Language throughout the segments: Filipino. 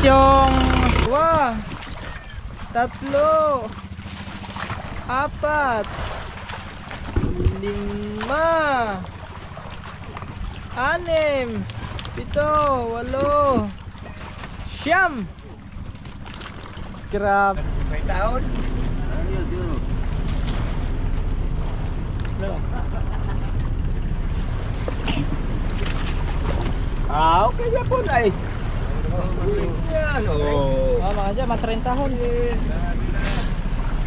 yung 2, 3, 4, 5, 6, 7, 8, 9. Grabe. May taon. Okay na po na eh. Yan o. Mga dyan, mga 30 tahon.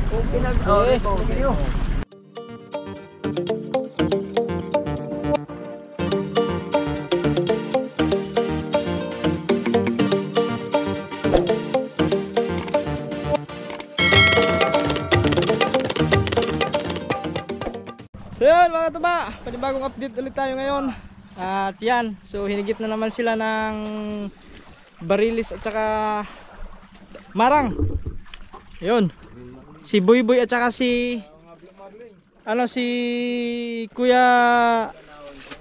Okay na. Okay. So yun mga tuba, panibagong update ulit tayo ngayon. At yan, so hinigit na naman sila ng barilis at saka marang. Yun, si Boy at saka si Kuya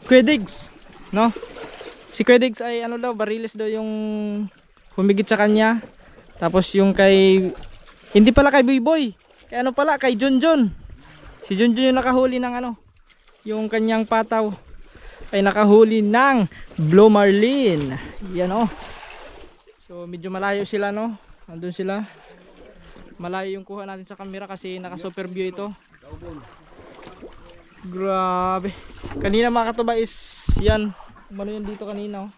Diggs, no? Si Kuya Diggs ay ano daw, barilis daw yung humigit sa kanya. Tapos yung kay, hindi pala kay Boy, kay ano pala, kay Junjun. Si Junjun yung nakahuli ng ano, yung kanyang pataw ay nakahuli ng Blue Marlin. Yan o. So medyo malayo sila, no? Andun sila. Malayo yung kuha natin sa camera kasi naka super view ito. Grabe. Kanina mga katuba is yan. Ano yan dito kanina, oh.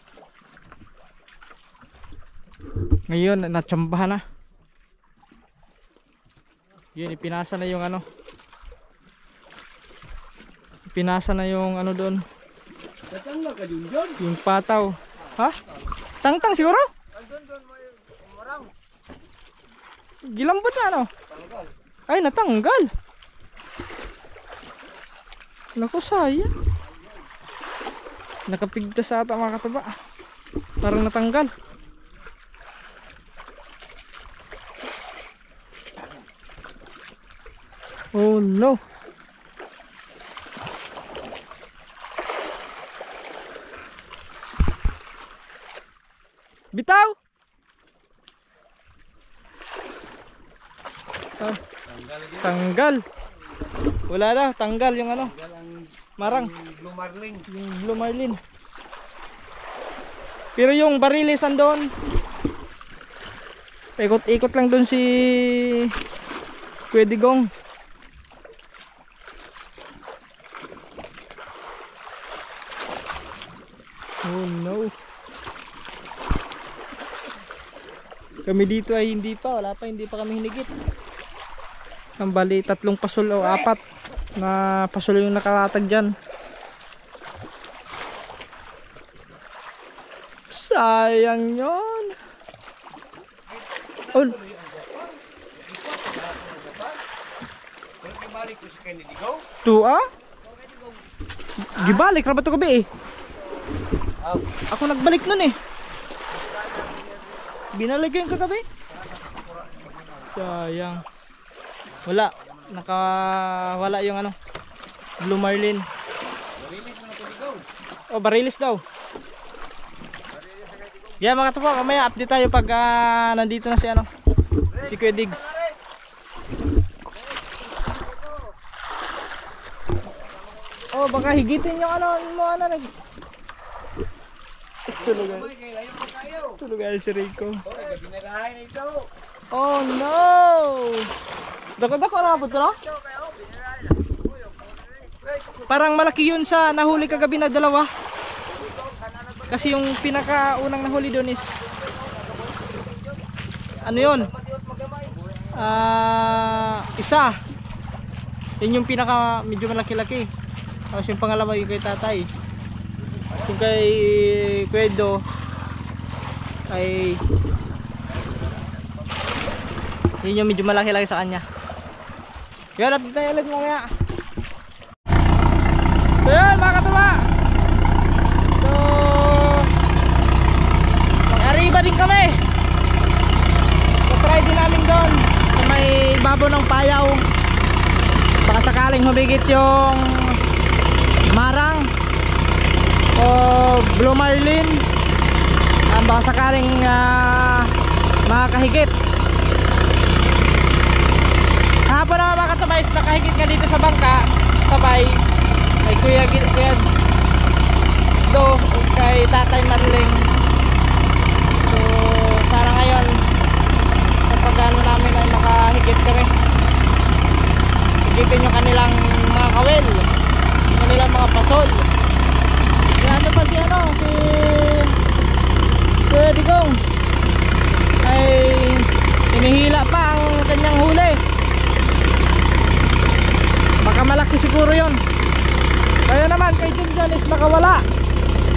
Ngayon natsambahan na. Yun, ipinasa na yung ano. Pinasa na yung ano doon. Tatanggal ka yun dyan. Yung pataw. Ha? Tangtang siguro? Gilambot na ano? Ay, natanggal. Naku, sayang. Nakapigtas sa ata mga kataba. Parang natanggal. Oh no. Bitaw! Ah, tanggal. Wala na, tanggal yung ano. Marang. Blue Marlin. Yung Blue Marlin. Pero yung barilis andun. Ikot-ikot lang dun si Kuya Digong. Oh no. Kami dito ay hindi pa, hindi pa kami hinigit. Ang bali 3 pasol o 4 na pasol yung nakalatag dyan. Sayang yun. Oh. Tua? Gibalik rabat ko gabi eh. Ako nagbalik nun eh. Binalik ko yung kagabi. Sayang. Wala. Nakawala yung ano, Blue Marlin. Oh, barilis daw. Yeah mga tupo, mamaya update tayo pag nandito na si ano, si Kuya Diggs. Oh, baka higitin yung ano mo ano nag. Tulugan si Rico. Oh no! Dako-dako na po ito. Parang malaki yun sa nahuli kagabi na 2. Kasi yung pinakaunang nahuli doon is ano yun? Isa. Yun yung pinaka medyo malaki-laki. Tapos yung pangalawa yung kay tatay. Yung kay Kwedo ay yun yung medyo malaki-laki sa kanya. Yun, update tayo ulit mamaya. So yun mga katuwa. So mag-arriba din kami. So try din namin doon sa may babaw ng payaw. Baka sakaling humigit yung marang o Blue Marlin. Baka sakaling nakahigit. Hapon naman mga katubay is nakahigit nga dito sa bangka. Sabay kay Kuya Do, kay Tatay Marling. So sana ngayon kapag ano namin ay makahigit kami, higipin yung kanilang mga kawel, kanilang mga pasol. Ano pa si ano, si Kuya Digong ay inihila pa ang kanyang huli. Baka malaki siguro yon. Kaya naman kay Junjan is nakawala.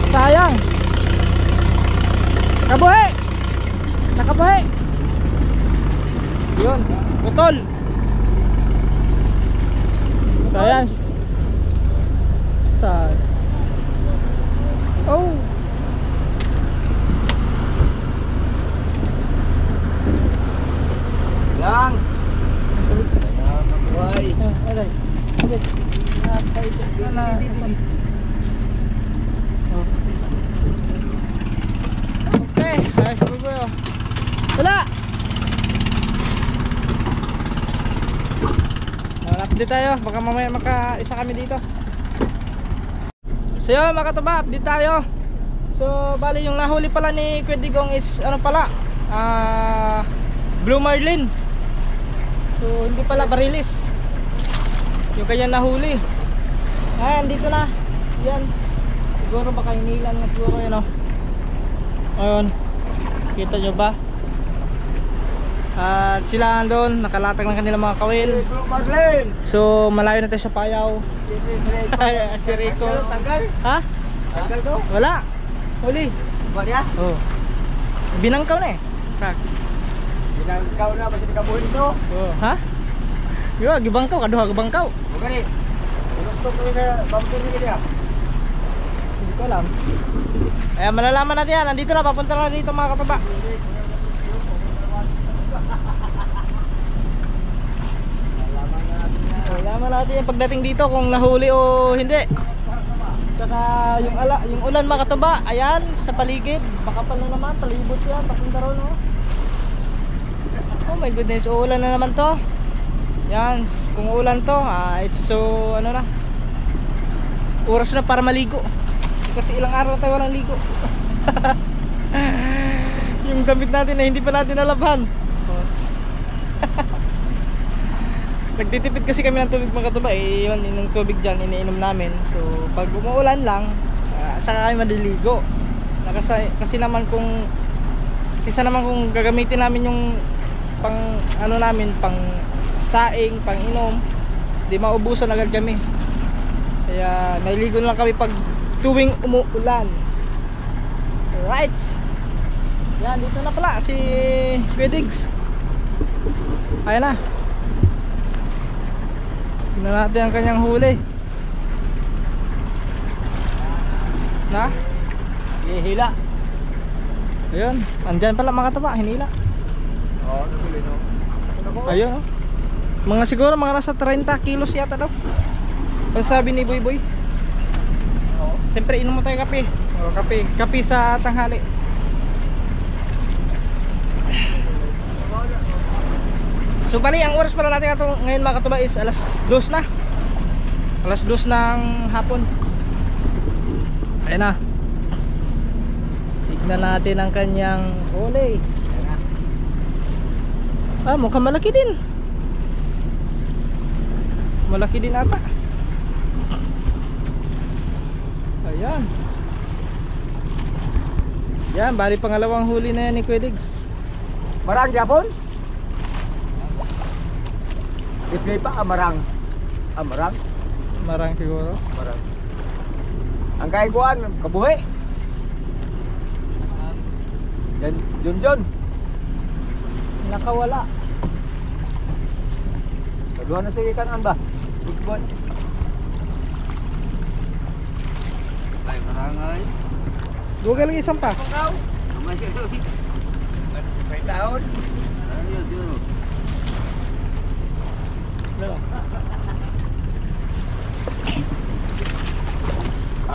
Sayang. Nakabuhi. Nakabuhi. Yun, putol. Sayang. Sayang. Oh. Lang. Why? Aray. Okay, ayos po po. Wala. Update tayo, baka mamaya maka-isa kami dito. So yun mga katuba, update tayo. So bali yung nahuli pala ni Kuya Digong is ano pala, Blue Marlin. So hindi pala barilis yung kanya nahuli. Ayan, dito na. Yan. Siguro baka hinilan na siguro yun, oh. Ayun. Kita nyo ba? At sila doon, nakalatag ng kanilang mga kawil. So malayo na tayo sa Payaw. Si Rico. Tanggal? Ha? Tanggal to? Wala. Huli. Buat ya? Oh. Binangkaw na eh. Kak. Binangkaw na, masih dikabuhin to. Oh. Ha? Yo, gibangkaw, kaduha gibangkaw. Bukan ni. Untuk kita bangkit ni dia. Hindi ko alam. Ayan, malalaman natin yan. Nandito na, papunta na dito mga kapaba. Malalaman natin yan pagdating dito kung nahuli o hindi. Saka yung ulan mga kataba, ayan, sa paligid. Makapal na naman, palibot yan, papunta ron, no? Oh my goodness, uulan na naman to. Yan, kung uulan to, it's so, ano na, oras na para maligo. Kasi ilang araw na tayo walang ligo. Yung damit natin na hindi pa natin nalabhan. Nagtitipid kasi kami ng tubig mga katuba, eh yun, yung tubig dyan iniinom namin. So pag umuulan lang, saka kami maliligo. Kasi naman kung gagamitin namin yung pang ano namin, pang saing, pang inom, di maubusan agad kami. Kaya naliligo lang kami pag tuwing umuulan. Alright. Yan, dito na pala si Kuya Diggs. Ayan na. Tingnan natin ang kanyang huli. Na? Hihila. Ayun, andyan pala mga taba, hinila. Oh, nabili no. Ayun, oh. Mga siguro mga nasa 30 kilos yata daw. Ang sabi ni Boy Boy. Siyempre inom mo tayo kape. O, kape sa tanghali. So bali ang oras pala natin ngayon mga katuba is alas 2 na. Alas 2 ng hapon. Ayun na. Tignan natin ang kanyang huli. Mukhang malaki din. Malaki din ata. Ayan. Yan, bali pangalawang huli na yan ni Kuya Diggs. Marang Japon? Display pa, marang. Marang? Marang siguro. Marang. Ang kaiguan, kabuhi. Yan, Junjon. Nakawala. Kaduhan na sige kanan ba? Bigbuan. Ay, marangay. Duga lagi isang pa. Ikaw? May taon? Ayun, yun.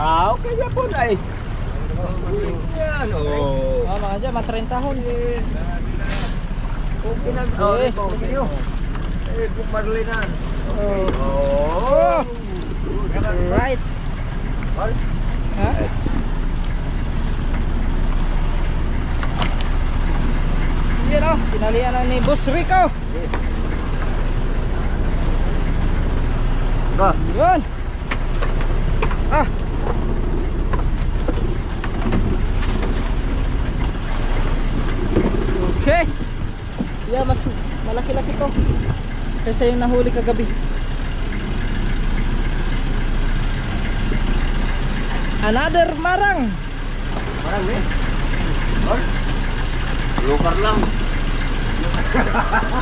Okay ya po na eh. Yan, oh. Mga dyan, mga 30 hon. Okay na. Okay. Eh, kung marlinan. Oh. Oh. Right. Ha? Yan o, tinalian na ni Boss Rico. Ba. Yun. Ah. Okay. Yeah, mas malaki-laki to kaysa yung nahuli kagabi. Another marang. Marang eh. Lokar lang.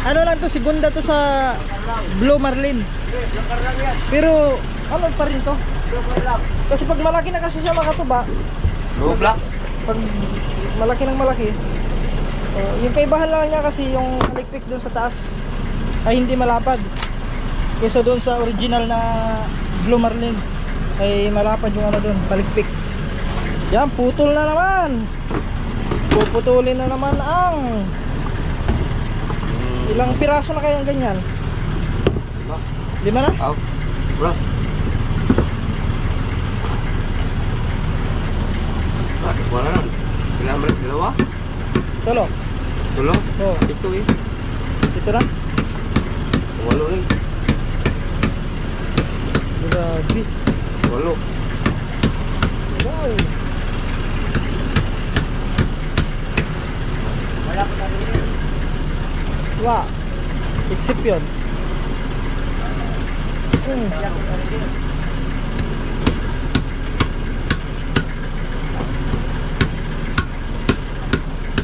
Ano lang to, segunda to sa Blue Marlin. Lokar lang yan. Pero ano pa rin to? Lokar lang. Kasi pag malaki na kasi siya makatuba, Lokar. pag malaki ng malaki, yung kaibahan lang niya kasi yung kalikpik dun sa taas ay hindi malapad. Kaysa dun sa original na Blue Marlin ay malapad yung ano dun, palikpik. Yan, putol na naman. Puputulin na naman ang ilang piraso na kayang ganyan? 5 na? Aw. Bro. Bakit wala na? Kailangan ba dalawa? Tolo. Tulo? Oh, Ito eh. ito na. Walo eh. Grabe. Walo. Wow. Wala pa na rin. Wow. Except yun.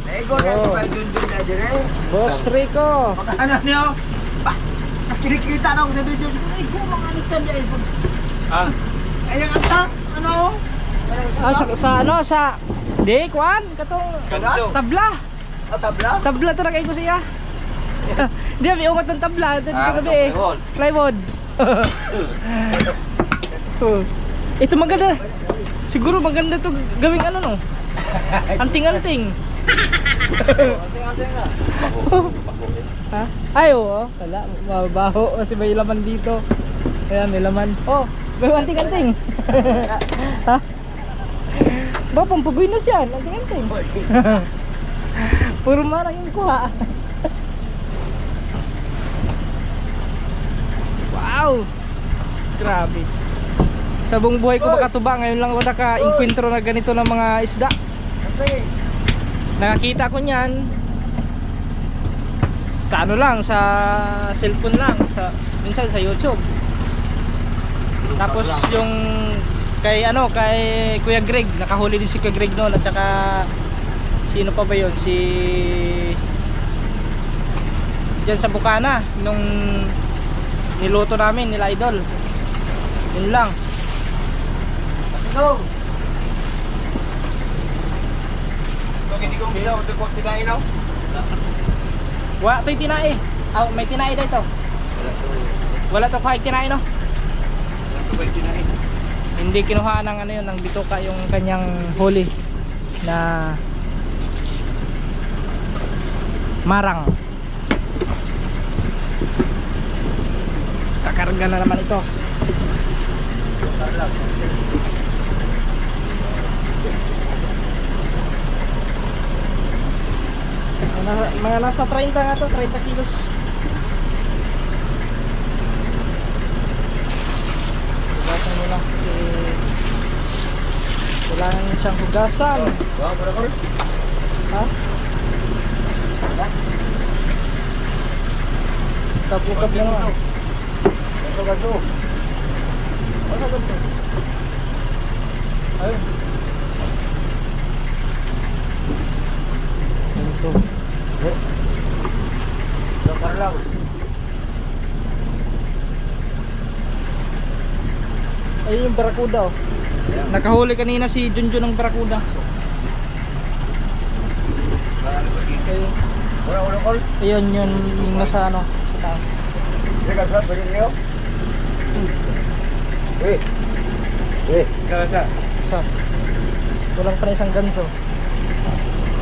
Ego na ito ba dun na dire? Boss Rico. Ano niyo? Nakinikita na ako sa video. Ay, kung mga alitan niya eh. Ah. Ayang anta? Ano? Ah, sa ano, sa di, kuan, katong Ganso. tabla. Ah, tabla? Tabla to na kayo ko siya. Di, may ungot ng tabla. Ito dito gabi eh. Plywood. Oh. Ito maganda. Siguro maganda to gawing ano no? Anting-anting. Anting-anting na. Ha? Ay, oo. Wala, mabaho kasi may laman dito. Ayan, may laman. Oh, may anting-anting. Ha? Ba, pampabuinos yan. Anting-anting. Puro marang yung kuha. Wow! Grabe. Sa buong buhay ko makatuba, ngayon lang ako naka-inkwentro na ganito ng mga isda. Nakakita ko niyan sa ano lang, sa cellphone lang, minsan sa YouTube. Tapos yung kay Kuya Greg, nakahuli din si Kuya Greg noon, at saka sino pa ba yun? Si diyan sa Bukana nung niluto namin nila Idol. Yun lang. Go! Hindi ko bilaw, ito ko tinain ako. Wa, ito'y tinae. Ah, may tinae dito. Wala to kahit tinae no? Ito ba yung tinain? Hindi kinuha ng ano yun, ng bituka yung kanyang huli na marang. Kakarga na naman ito. Mga nasa 30 nga to, 30 kilos. Hugasan mo lang kasi kailangan siyang hugasan. Wow, muna ko rin. Ha? Kapukap mo nga. Ito ganso. Ano ganso? Ayun. Ganso. Lokar lang. Ayun yung barakuda oh. Nakahuli kanina si Junjun ng barakuda. Ayun. Wala call. Ayun yun yung nasa ano, sa taas. Hindi ka sa pwede niyo? Kaya Sa. Kulang pa na isang ganso.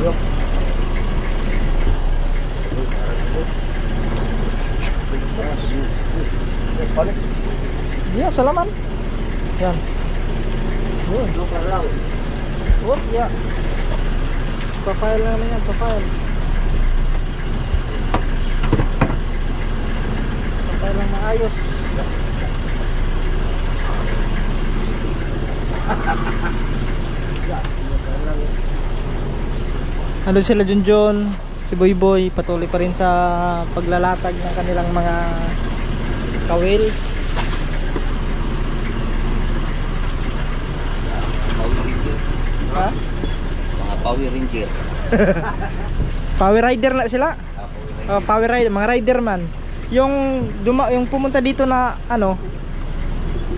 Yok. Mamaya sa laman. Yan. Yun. Oh, yeah. Pa-file lang naman yan, pa-file. Pa-file lang maayos. Nandun sila Junjun, si Boy Boy, patuloy pa rin sa paglalatag ng kanilang mga kawil. Ha? Mga Power Ranger. Power Rider na sila. Power Rider, mga rider man. Yung pumunta dito na ano,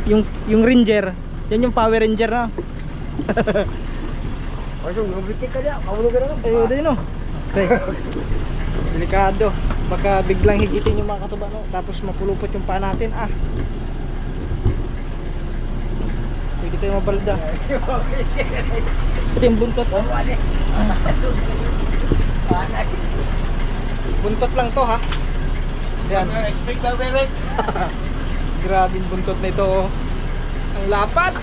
yung Ranger, yan yung Power Ranger na. Masuk ngobritik ka dia, kamu lugar na. Eh, udah no. Delikado. Baka biglang higitin yung mga katuba no, tapos mapulupot yung paa natin. Pwede tayo mabalda. Ito yung buntot. Buntot lang to ha. Yan. Grabe yung buntot na ito. Ang lapad.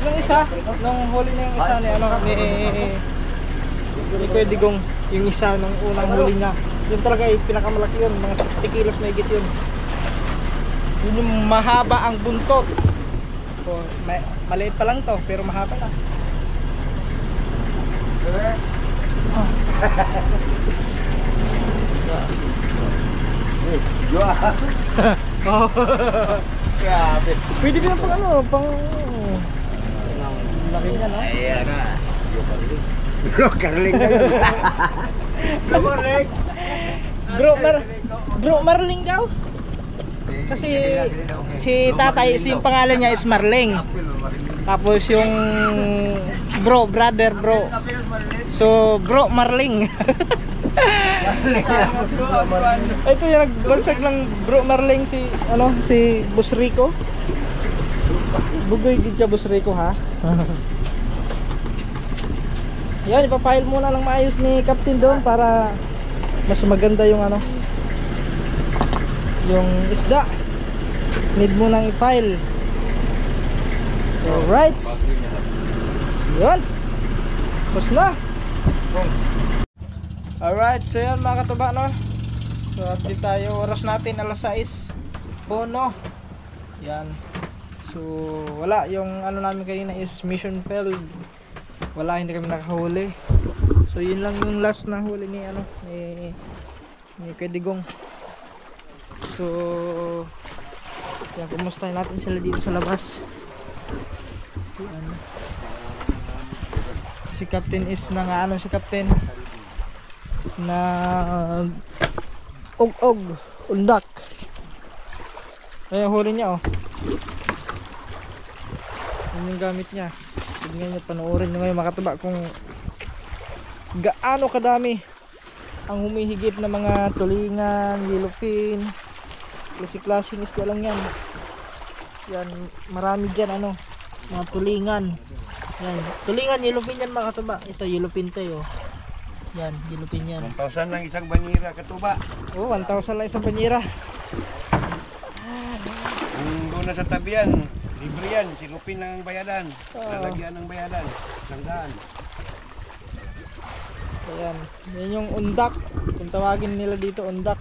Yung isa, nung huli na yung isa ni ano ni Kuya Digong, yung isa nung unang huli niya. Yun talaga ay pinakamalaki yun, mga 60 kilos may higit yun. Yun yung mahaba ang buntot. So, maliit pa lang to, pero mahaba na. Oh. Grabe. Pwede din pang ano, pang laki niya, no? Ayan na. Lokarling na yun. Lokarling. Bro Marling daw. Kasi si tatay, yung pangalan niya is Marling. Tapos yung brother. So Bro Marling. Ito yung nagbalsag ng Bro Marling si Boss Rico. Bugoy gid ka Boss Rico ha. Yan, ipapile muna lang maayos ni Captain doon para mas maganda yung yung isda. Need mo nang i-file. Alright. Yun. Tapos na. Alright, so yan mga katuba no. So update tayo, oras natin alas 6 Bono. Yan. So wala, yung namin kanina is mission failed. Wala, hindi kami nakahuli. So yun lang yung last na huli ni Kuya Digong. So yan, kumustahin natin sila dito sa labas. Yan. Si Captain is si Captain na undak. Ayan huli niya Yun yung gamit niya. Tignan nyo, panoorin nyo ngayon mga katuba kung gaano kadami ang humihigit na mga tulingan, yellowfin, klase-klaseng isda lang yan. Yan, marami dyan mga tulingan. Yan, tulingan, yellowfin yan mga katuba. Ito, yellowfin tayo. Yan, yellowfin yan. 1,000 lang isang banyera katuba. Oh, 1,000 lang isang banyera. Kung doon na sa tabian, libre yan, silupin lang ang bayadan. Lalagyan ng bayadan, 100. Ayan, yan yung undak. Kung tawagin nila dito, undak.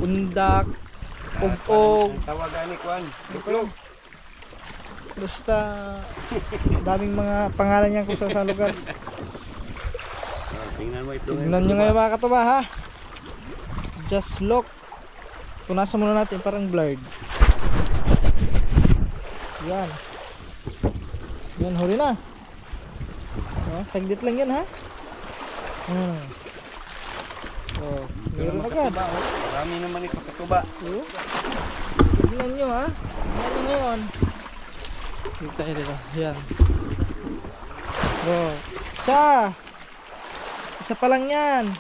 Undak, ug-ug. Tawagan ni Kwan. Basta daming mga pangalan yan kung sa lugar. Tingnan mo ito. Tingnan nyo ngayon mga katuba ha. Just look. Punasan muna natin, parang blurred. Yan. Yan, huli na. Saglit lang yan ha. Meron agad. Marami naman ito katuba. Tingnan nyo ha. Tingnan nyo ngayon. Dito. Yan. Isa pa lang yan.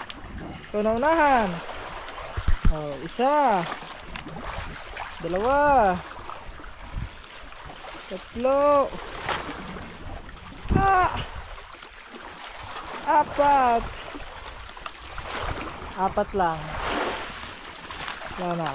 Ito na unahan. Isa. Dalawa. Tatlo. Apat lang. Yan na.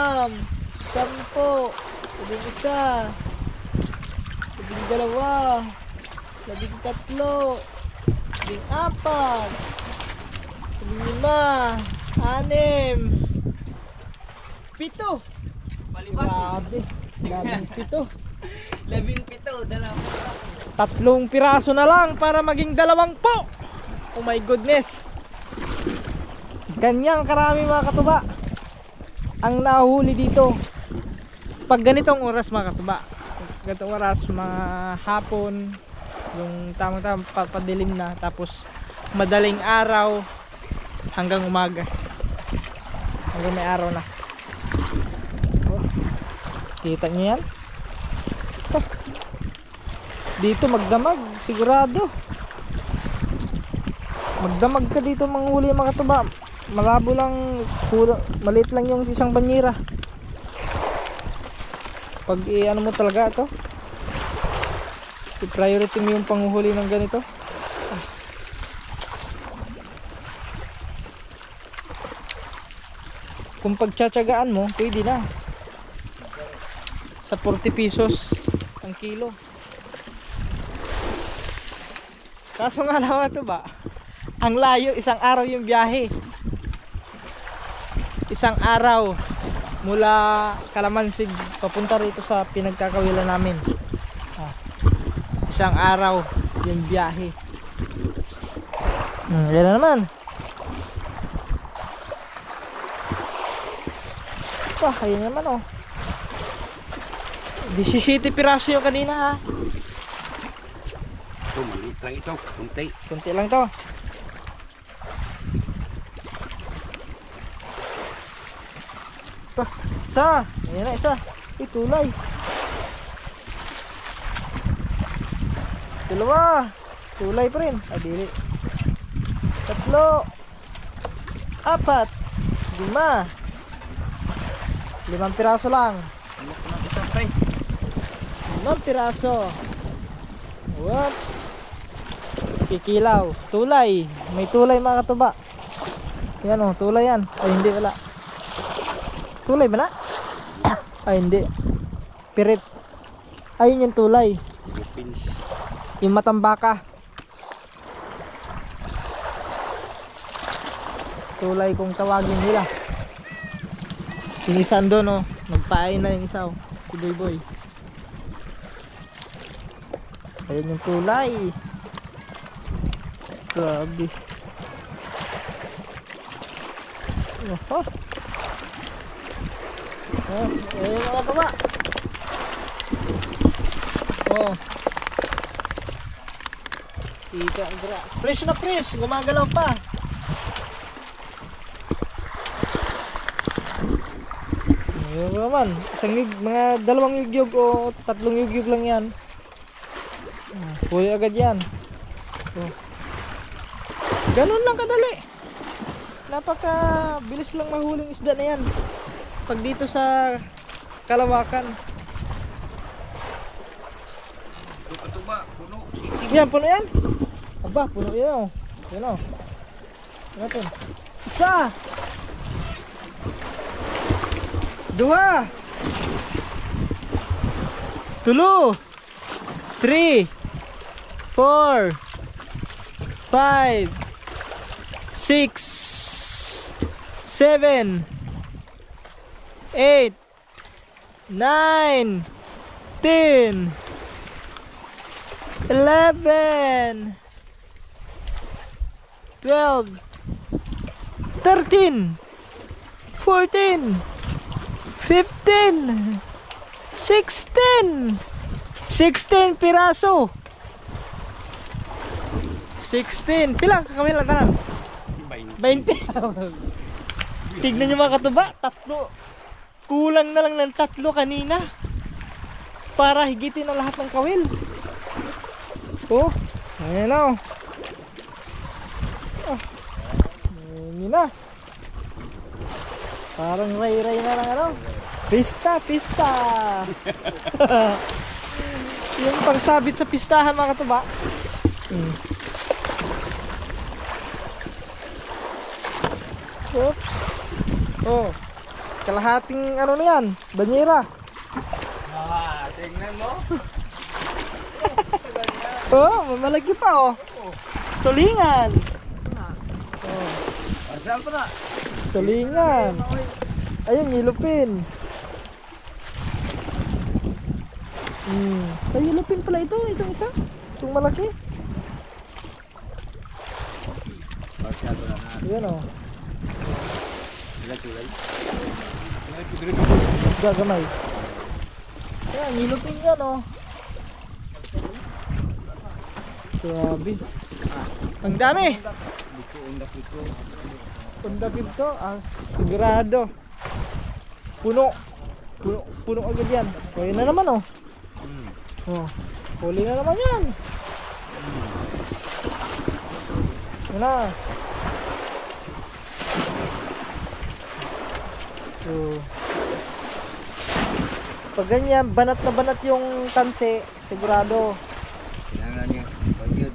10, 11, 12, 13, 14, 15, 16, 7. Grabe. 17. 17, dalawa. 3 piraso na lang para maging 20. Oh my goodness. Ganyang karami mga katuba ang nahuli dito pag ganitong oras mga katuba. Ganitong oras, mga hapon, yung tamang papadilim na, tapos madaling araw hanggang umaga, hanggang may araw na. Oh, kita nyo yan? Dito magdamag sigurado. Magdamag ka dito manghuli mga katuba. Malabo lang, maliit lang yung isang banyera. Pag ano mo talaga ito, i-priority mo yung panghuli ng ganito. Kung pagtsatsagaan mo, pwede na. Sa 40 pesos ang kilo. Kaso nga lang ito ba? Ang layo, isang araw yung biyahe. Isang araw mula Kalamansig papunta rito sa pinagkakawilan namin. Isang araw yung biyahe. Yan na naman. Ayan naman oh. 17 piraso yung kanina ha. Ito, maliit lang ito. Kunti. Kunti lang to. Isa. Ayan na isa. Tulay. Dalawa. Tulay pa rin. Dili. 3. 4. 5. 5 piraso lang. 5 piraso. Whoops. Kikilaw. Tulay. May tulay mga katuba. Yan o. Tulay yan. Ay hindi wala. Tulay ba na? Ay hindi. Pirit. Ayun yung tulay. Yung matambaka. Tulay kung tawagin nila. Sinisan doon oh. Nagpain na yung isa oh. Si Boy Boy. Ayun yung tulay. Grabe. Oh. Ayun mga tama. Oh. Ika, fresh na fresh. Gumagalaw pa. Ayun naman. Mga 2 yugyug o 3 yugyug lang yan. Huli agad yan. Ganun lang kadali. Napaka bilis lang mahuling isda na yan pag dito sa Kalawakan. Yan, puno yan. Aba, puno yan oh. Yan oh. Natin. Isa. 2. 3. 4 5 6 7 8 9 10 11 12 13 14 15 16 16 piraso. 16. Pilang kami lang tanan? 20. Tignan nyo mga katuba. 3. Kulang na lang ng 3 kanina para higitin ang lahat ng kawil. Oh, ayan na oh. Ayan na. Parang ray-ray na lang ano. Pista. Yung pangsabit sa pistahan mga katuba. Oops. Oh. Kalahating ano na yan, banyera. Tingnan mo. Oh, malaki pa oh. Tulingan. Oh. Saan pa na? Tulingan. Ayun, yelupin. Ay, yelupin pala ito. Itong isa. Itong malaki. Ayan o. Gagamay. Ayan, yelupin yan o. Grabe. Ang dami. Undabid to. Sigurado. Puno agad yan. O, yun na naman o. Oh, huli na naman yan. Yun na. So, pag ganyan, banat na banat yung tanse, sigurado. Kailangan niya. Pag-yun.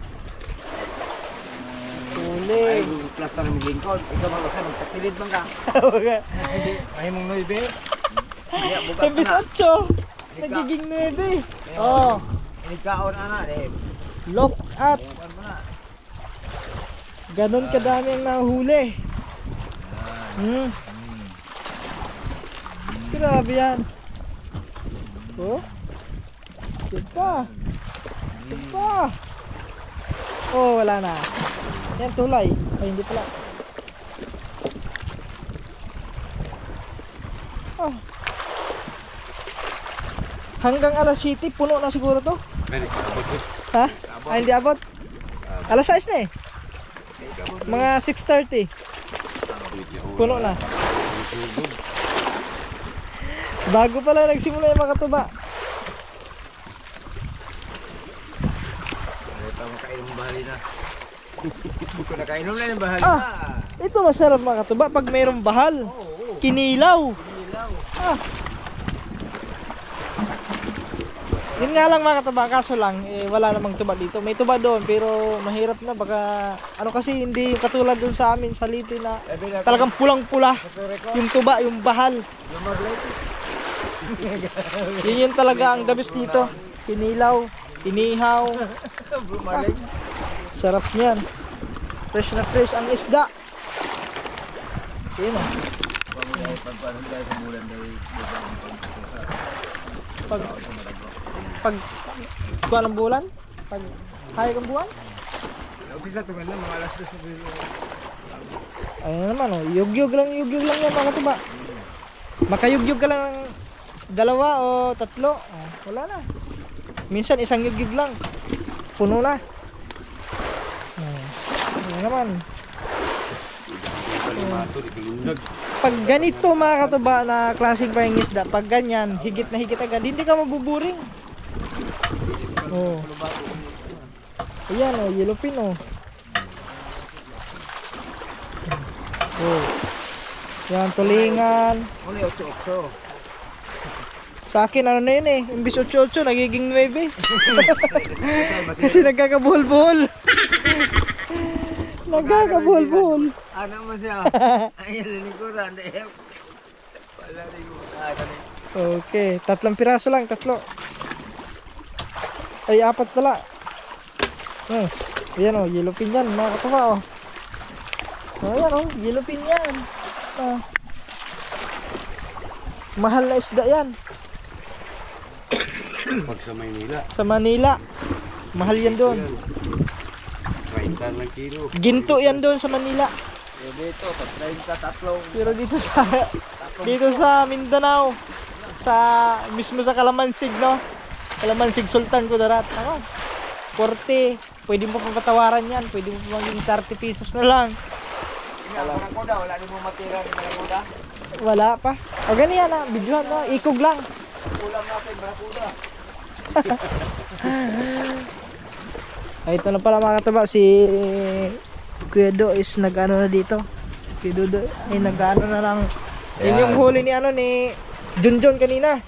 Huli. Ay, plaster ng lingkod. Ikaw mag-asa, magkakilid man ka. Ay mong noibe. Tembis 8. Nagiging 9. Oh, Inikaon ana eh. look at. Kuan mo na. Ganon kadami ang nahuli. Grabe yan. Oh. Yan pa. Yan pa. Oh, wala na. Yan tulay. Ay, hindi pala. Oh. Hanggang alas 7, puno na siguro to. Ha? Ay, hindi abot. Alas 6 na eh. Mga 6:30. Puno na. Bago pala nagsimula yung mga katuba. Ito makainom bahali na. Buko na kainom na yung bahali Ah. na. Ito masarap mga katuba pag mayroong bahal. Oo. Kinilaw. Ilaw. Ah. Yun nga lang mga katuba, kaso lang wala namang tuba dito. May tuba doon pero mahirap na, baka ano kasi hindi yung katulad doon sa amin sa Liti na talagang pulang-pula yung tuba, yung bahal. Yun yung talaga ang the best dito. Kinilaw, inihaw. Sarap niyan. Fresh na fresh ang isda. Yun o. Pag kuha ng bulan? Pag hayag ang buwan? Umpisa to ganun mga alas 2 na. Ayun naman o. Yugyug lang yan mga katuba. Makayugyug ka lang ng 2 o 3. Oh, wala na. Minsan isang yugyug lang. Puno na. Ayun naman. Pag ganito mga katuba na klaseng pangingisda, pag ganyan, higit na higit agad, hindi ka mabuburing. Oh. Ayan oh, yellowfin oh. Oh. Yan, tulingan. Uli 8-8. Sa akin ano na yun eh, imbis 8-8, nagiging 9. Kasi nagkakabuhol-buhol. Nagkakabuhol-buhol. Ano mo siya? Ayun, linikuran. Wala rin mo. Okay, 3 piraso lang, 3. Ay, 4 pala. Ayan o, yellowfin yan, mga katuba o. Ayan o, yellowfin yan. Mahal na isda yan. Pag sa Maynila. Sa Manila, mahal yan doon. 30 lang kilo. Ginto yan doon sa Manila. Dito, 33. Pero dito sa Mindanao, mismo sa Kalamansig, no? Kalamansig Sultan Kudarat. Ano? 40. Pwede mo papatawaran yan. Pwede mo maging 30 pesos na lang. Barakuda, wala rin mo matira ng barakuda. Wala pa. O ganyan na, videohan na. Ikog lang. Ulam natin, barakuda. Ay, ito na pala mga katuba, si Kuya Do is nag-ano na dito. Kuya Do ay nag-ano na lang. Yun yung huli ni ano ni Junjun kanina.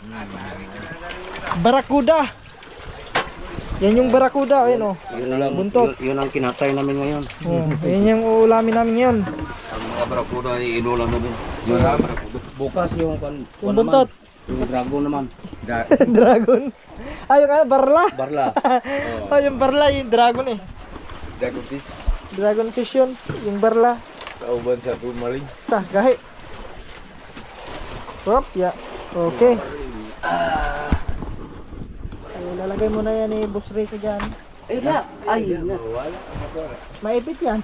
Barakuda. Yan yung barakuda, ayun oh. Yun lang, Buntot. Yun ang kinatay namin ngayon. Oh, yan yung uulamin namin ngayon. Ang mga barakuda ay inulam namin. Yung barakuda. Bukas yung Yung buntot. Yung dragon naman. Dragon. Ay, yung ano, barla. Barla. Oh, yung barla, yung dragon eh. Dragon fish. Dragon fish yun, yung barla. Kauban sa tumaling. Tah, gahi. Hop, ya. Okay. Ay, lalagay mo na yan eh, Boss Rico dyan. Ayun na. Ayun na. Maipit yan.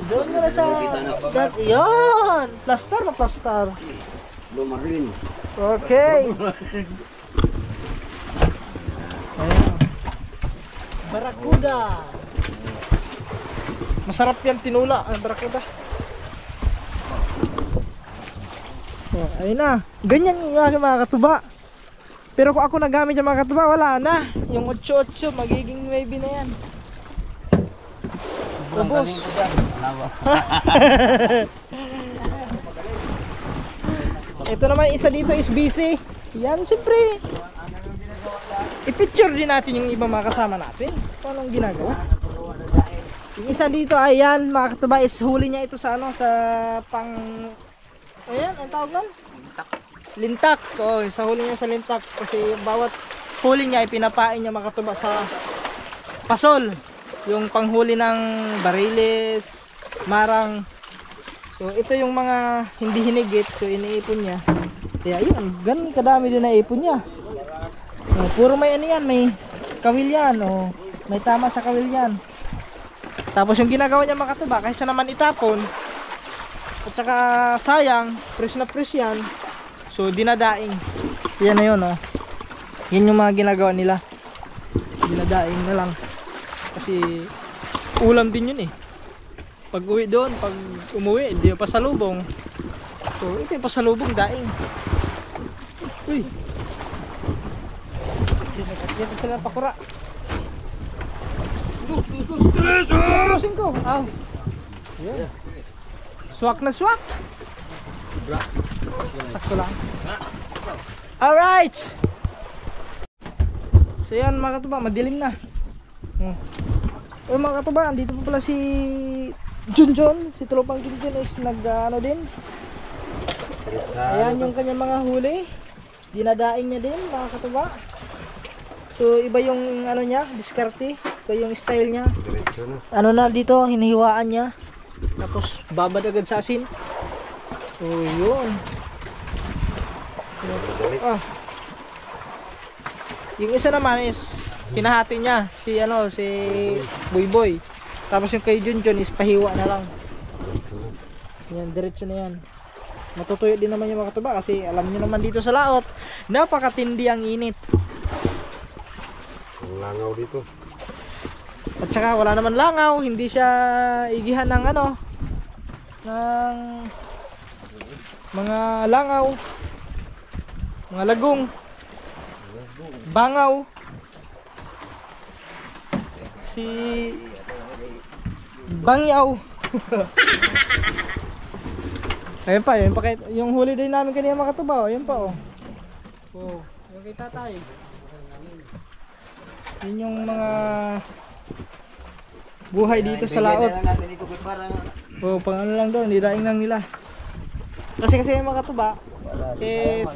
Doon mo na sa... Yan! Plaster na plaster. Lumarin. Okay. Ayan. Barakuda. Masarap yan tinula ang barakuda. Oh, ayun na. Ganyan yung aking mga katuba. Pero kung ako nagamit yung mga katuba, wala na. Yung 8-8 magiging 9 na yan. Tapos. Ito naman isa dito is busy. Yan siyempre. I-picture din natin yung ibang mga kasama natin. Kung anong ginagawa. Yung isa dito ayan mga katuba is huli niya ito sa ano sa pang ayan ang tawag nun? lintak. Oh, sa huli niya sa lintak kasi bawat huli niya ay pinapain niya mga katuba sa pasol. Yung panghuli ng bariles, marang. So ito yung mga hindi hinigit, so iniipon niya. Kaya yun, ganun kadami din na ipon niya. Puro may ano yan, may kawil yan, may tama sa kawil yan. Tapos yung ginagawa niya mga katuba, kaysa naman itapon, at saka sayang, fresh na fresh yan, so dinadaing. Yan na yun, yan yung mga ginagawa nila, dinadaing na lang. Kasi ulam din yun pag uwi doon, pag umuwi, hindi yung pasalubong. So ito yung pasalubong, daing. Uy, dito sila pakura. Turusin ko. Yeah. Swak na swak. Sakto lang. Alright. So yan mga katuba, madilim na. Mga katuba, andito pa pala si Junjun. Si Tropang Junjun is nag-ano din. Ayan yung kanyang mga huli. Dinadaing niya din mga katuba. So iba yung ano niya, diskarte. Iba yung style niya. Ano na dito, hinihiwaan niya. Tapos babad agad sa asin. So yun. Yung isa naman is hinahati niya si si Boy. Tapos yung kay Junjun is pahiwa na lang. Yan, diretso na yan. Matutuyo din naman yung mga katuba kasi alam niyo naman dito sa laot, napakatindi ang init. Langaw dito. At saka wala naman langaw, hindi siya igihan ng ng mga langaw, mga lagong, bangaw. Si Bangyaw. Ayun pa, yung huli din namin kanina mga katuba, ayun pa yung kay tatay. Yun yung mga buhay dito sa laot. Pang ano lang doon, nidaing lang nila. Kasi yung mga katuba is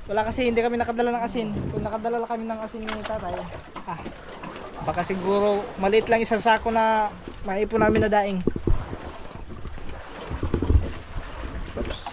wala, kasi hindi kami nakadala ng asin. Kung nakadala lang kami ng asin ni tatay, baka siguro maliit lang isang sako na maipon namin na daing. Oops.